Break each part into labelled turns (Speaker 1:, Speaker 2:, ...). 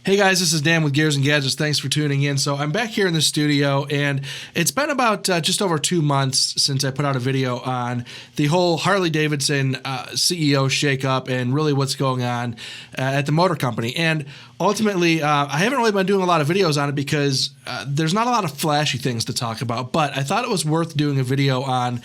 Speaker 1: Hey guys, this is Dan with Gears and Gadgets. Thanks for tuning in. So I'm back here in the studio, and it's been about just over 2 months since I put out a video on the whole Harley-Davidson CEO shakeup and really what's going on at the motor company. And ultimately, I haven't really been doing a lot of videos on it because there's not a lot of flashy things to talk about, but I thought it was worth doing a video on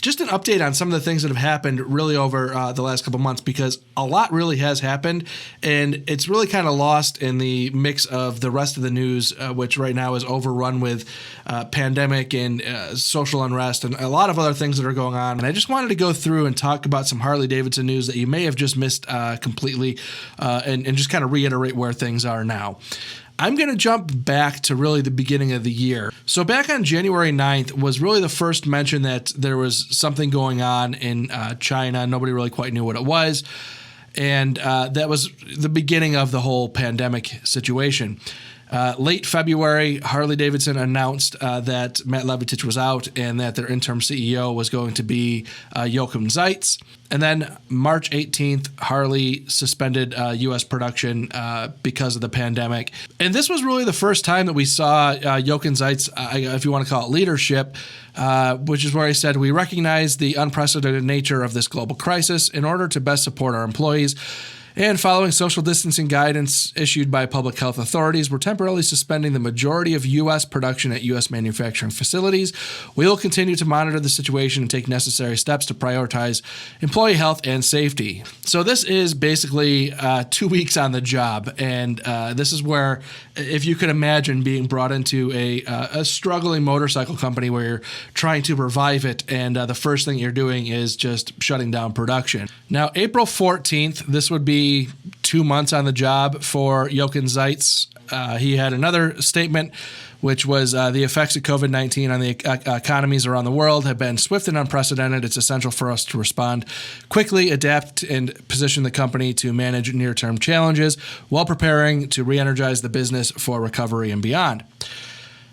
Speaker 1: just an update on some of the things that have happened really over the last couple months, because a lot really has happened, and it's really kind of lost in the mix of the rest of the news, which right now is overrun with pandemic and social unrest and a lot of other things that are going on. And I just wanted to go through and talk about some Harley-Davidson news that you may have just missed completely and just kind of reiterate where things are now. I'm going to jump back to really the beginning of the year. So back on January 9th was really the first mention that there was something going on in China. Nobody really quite knew what it was. And that was the beginning of the whole pandemic situation. Late February, Harley-Davidson announced that Matt Levatich was out and that their interim CEO was going to be Jochen Zeitz. And then March 18th, Harley suspended U.S. production because of the pandemic. And this was really the first time that we saw Jochen Zeitz, if you want to call it leadership, which is where he said, "We recognize the unprecedented nature of this global crisis. In order to best support our employees, and following social distancing guidance issued by public health authorities, we're temporarily suspending the majority of U.S. production at U.S. manufacturing facilities. We will continue to monitor the situation and take necessary steps to prioritize employee health and safety." So this is basically 2 weeks on the job, and this is where, if you could imagine being brought into a struggling motorcycle company where you're trying to revive it, and the first thing you're doing is just shutting down production. Now, April 14th, this would be 2 months on the job for Jochen Zeitz. He had another statement, which was the effects of COVID-19 on the economies around the world have been swift and unprecedented. It's essential for us to respond quickly, adapt, and position the company to manage near-term challenges while preparing to re-energize the business for recovery and beyond.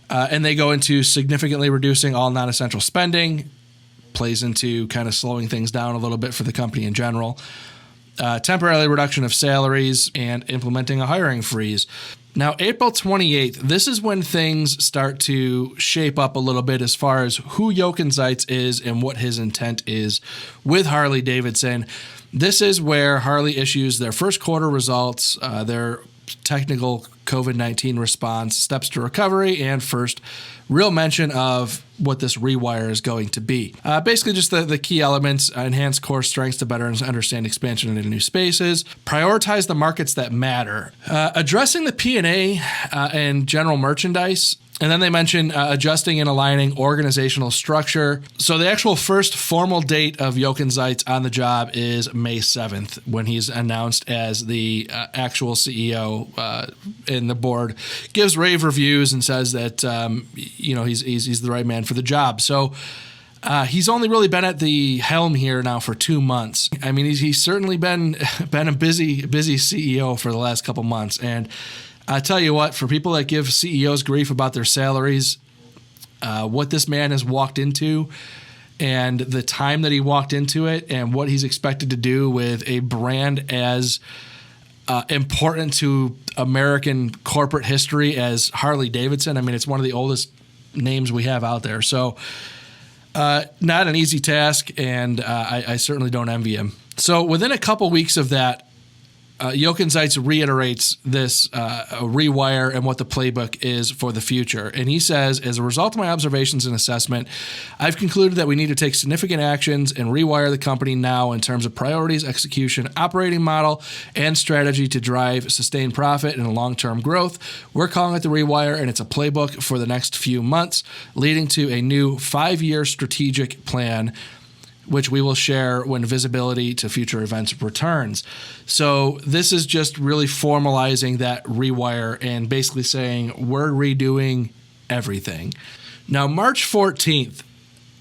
Speaker 1: And they go into significantly reducing all non-essential spending, plays into kind of slowing things down a little bit for the company in general. Temporary reduction of salaries, and implementing a hiring freeze. Now, April 28th, this is when things start to shape up a little bit as far as who Jochen Zeitz is and what his intent is with Harley-Davidson. This is where Harley issues their first quarter results, their technical COVID-19 response, steps to recovery, and first real mention of what this Rewire is going to be. Basically just the key elements: enhance core strengths to better understand expansion into new spaces, prioritize the markets that matter, addressing the P&A and general merchandise. And then they mention adjusting and aligning organizational structure. So the actual first formal date of Jochen Zeitz on the job is May 7th, when he's announced as the actual CEO, and the board gives rave reviews and says that he's the right man for the job. So he's only really been at the helm here now for 2 months. I mean, he's certainly been a busy CEO for the last couple months. And I tell you what, for people that give CEOs grief about their salaries, what this man has walked into and the time that he walked into it and what he's expected to do with a brand as important to American corporate history as Harley-Davidson. I mean, it's one of the oldest names we have out there. So not an easy task, and I certainly don't envy him. So within a couple weeks of that, Jochen Zeitz reiterates this Rewire and what the playbook is for the future. And he says, "As a result of my observations and assessment, I've concluded that we need to take significant actions and rewire the company now in terms of priorities, execution, operating model, and strategy to drive sustained profit and long-term growth. We're calling it the Rewire, and it's a playbook for the next few months, leading to a new 5-year strategic plan, which we will share when visibility to future events returns." So this is just really formalizing that Rewire and basically saying we're redoing everything. Now, March 14th,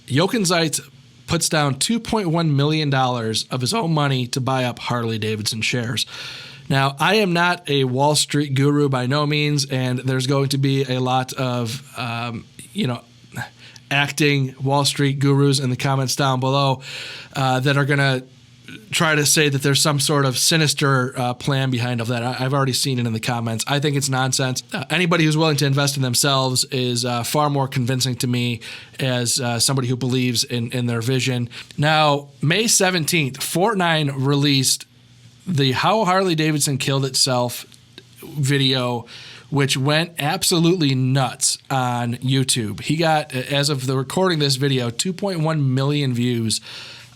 Speaker 1: Jochen Zeitz puts down $2.1 million of his own money to buy up Harley-Davidson shares. Now, I am not a Wall Street guru by no means, and there's going to be a lot of, acting Wall Street gurus in the comments down below that are going to try to say that there's some sort of sinister plan behind of that. I've already seen it in the comments. I think it's nonsense. Anybody who's willing to invest in themselves is far more convincing to me as somebody who believes in their vision. Now, May 17th, Fortnite released the How Harley-Davidson Killed Itself video, which went absolutely nuts on YouTube. He got, as of the recording this video, 2.1 million views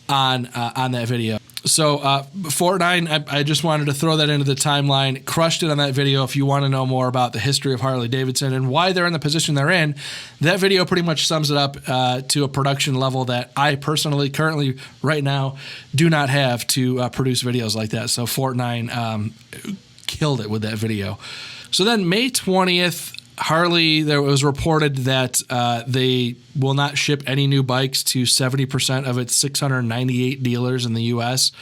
Speaker 1: on that video. So Fortnite, I just wanted to throw that into the timeline. Crushed it on that video. If you want to know more about the history of Harley-Davidson and why they're in the position they're in, that video pretty much sums it up to a production level that I personally, currently, right now, do not have to produce videos like that. So Fortnite killed it with that video. So then May 20th, Harley, there was reported that they will not ship any new bikes to 70% of its 698 dealers in the U.S.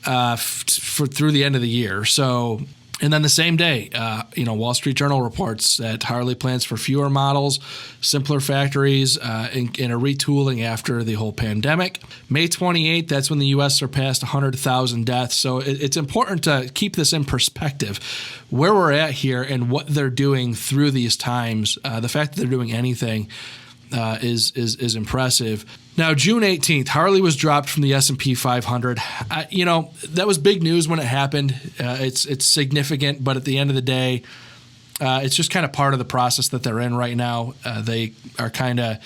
Speaker 1: Through the end of the year. So, and then the same day, Wall Street Journal reports that Harley plans for fewer models, simpler factories, and a retooling after the whole pandemic. May 28th, that's when the U.S. surpassed 100,000 deaths. So it's important to keep this in perspective, where we're at here and what they're doing through these times. The fact that they're doing anything is impressive. Now, June 18th, Harley was dropped from the S&P 500. That was big news when it happened. It's significant, but at the end of the day, it's just kind of part of the process that they're in right now. They are kind of,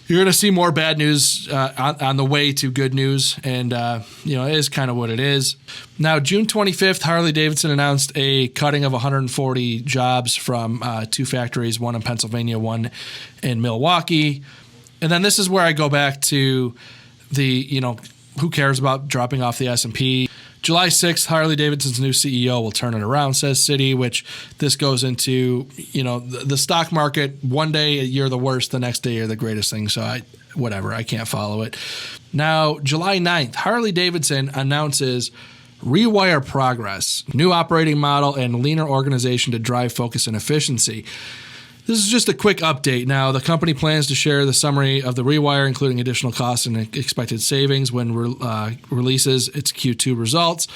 Speaker 1: you're going to see more bad news on the way to good news, and it is kind of what it is. Now, June 25th, Harley-Davidson announced a cutting of 140 jobs from two factories, one in Pennsylvania, one in Milwaukee. And then this is where I go back to the, who cares about dropping off the S&P? July 6th, Harley-Davidson's new CEO will turn it around, says Citi, which this goes into, the stock market. One day you're the worst, the next day you're the greatest thing. So I can't follow it. Now, July 9th, Harley-Davidson announces Rewire progress, new operating model and leaner organization to drive focus and efficiency. This is just a quick update. Now, the company plans to share the summary of the Rewire, including additional costs and expected savings, when releases its Q2 results.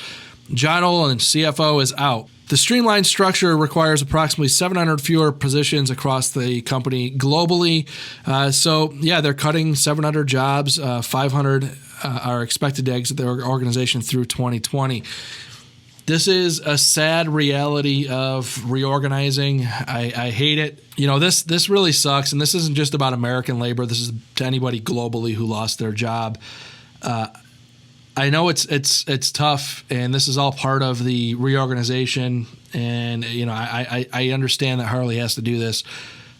Speaker 1: John Olin, CFO, is out. The streamlined structure requires approximately 700 fewer positions across the company globally. They're cutting 700 jobs. 500 are expected to exit their organization through 2020. This is a sad reality of reorganizing. I hate it. This really sucks, and this isn't just about American labor. This is to anybody globally who lost their job. I know it's tough, and this is all part of the reorganization. And I understand that Harley has to do this.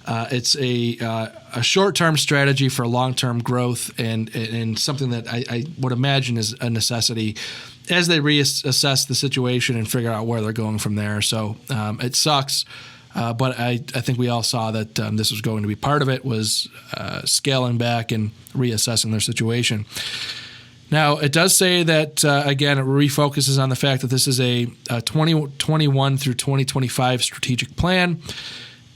Speaker 1: It's a short-term strategy for long-term growth, and something that I would imagine is a necessity as they reassess the situation and figure out where they're going from there. So it sucks, but I think we all saw that this was going to be part of it, was scaling back and reassessing their situation. Now, it does say that, again, it refocuses on the fact that this is a 2021 through 2025 strategic plan,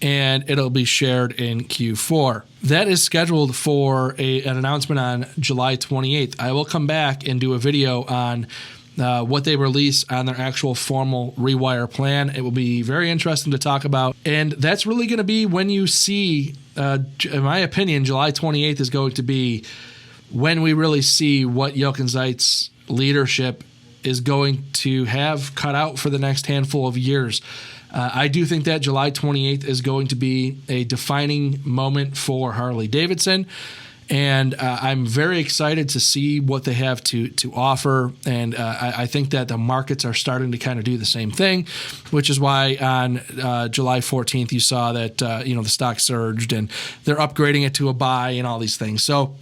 Speaker 1: and it'll be shared in Q4. That is scheduled for an announcement on July 28th. I will come back and do a video on what they release on their actual formal Rewire plan. It will be very interesting to talk about. And that's really going to be when you see, in my opinion, July 28th is going to be when we really see what Jochen Zeitz's leadership is going to have cut out for the next handful of years. I do think that July 28th is going to be a defining moment for Harley-Davidson. And I'm very excited to see what they have to offer. And I think that the markets are starting to kind of do the same thing, which is why on July 14th, you saw that, the stock surged and they're upgrading it to a buy and all these things. So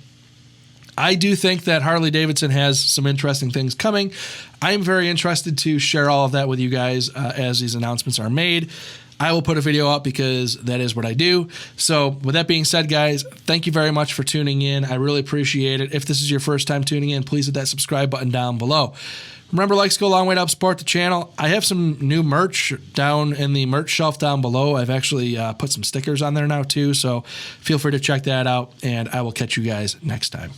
Speaker 1: I do think that Harley-Davidson has some interesting things coming. I'm very interested to share all of that with you guys as these announcements are made. I will put a video up because that is what I do. So with that being said, guys, thank you very much for tuning in. I really appreciate it. If this is your first time tuning in, please hit that subscribe button down below. Remember, likes go a long way to help support the channel. I have some new merch down in the merch shelf down below. I've actually put some stickers on there now too, so feel free to check that out, and I will catch you guys next time.